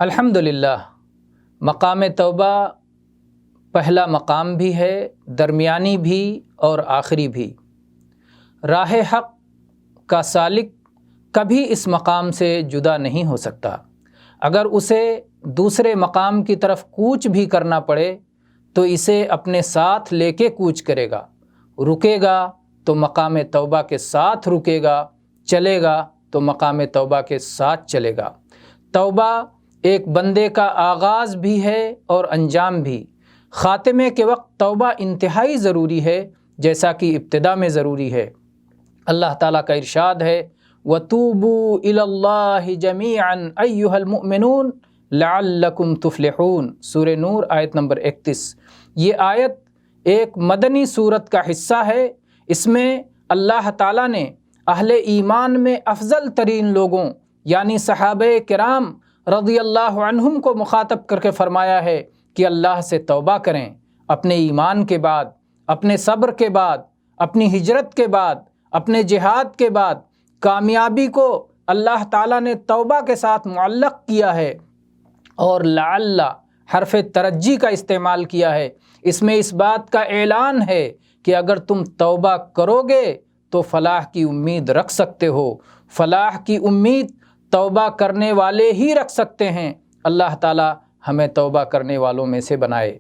الحمدللہ، مقام توبہ پہلا مقام بھی ہے، درمیانی بھی اور آخری بھی۔ راہ حق کا سالک کبھی اس مقام سے جدا نہیں ہو سکتا۔ اگر اسے دوسرے مقام کی طرف کوچ بھی کرنا پڑے تو اسے اپنے ساتھ لے کے کوچ کرے گا۔ رکے گا تو مقام توبہ کے ساتھ رکے گا، چلے گا تو مقام توبہ کے ساتھ چلے گا۔ توبہ ایک بندے کا آغاز بھی ہے اور انجام بھی۔ خاتمے کے وقت توبہ انتہائی ضروری ہے، جیسا کہ ابتدا میں ضروری ہے۔ اللہ تعالیٰ کا ارشاد ہے وَتُوبُوا إِلَى اللَّهِ جَمِيعًا أَيُّهَا الْمُؤْمِنُونَ لَعَلَّكُمْ تُفْلِحُونَ، سورہ نور آیت نمبر 31۔ یہ آیت ایک مدنی سورت کا حصہ ہے۔ اس میں اللہ تعالیٰ نے اہل ایمان میں افضل ترین لوگوں یعنی صحابہ کرام رضی اللہ عنہم کو مخاطب کر کے فرمایا ہے کہ اللہ سے توبہ کریں، اپنے ایمان کے بعد، اپنے صبر کے بعد، اپنی ہجرت کے بعد، اپنے جہاد کے بعد۔ کامیابی کو اللہ تعالیٰ نے توبہ کے ساتھ معلق کیا ہے، اور لعل حرف ترجی کا استعمال کیا ہے۔ اس میں اس بات کا اعلان ہے کہ اگر تم توبہ کرو گے تو فلاح کی امید رکھ سکتے ہو۔ فلاح کی امید توبہ کرنے والے ہی رکھ سکتے ہیں۔ اللہ تعالیٰ ہمیں توبہ کرنے والوں میں سے بنائے۔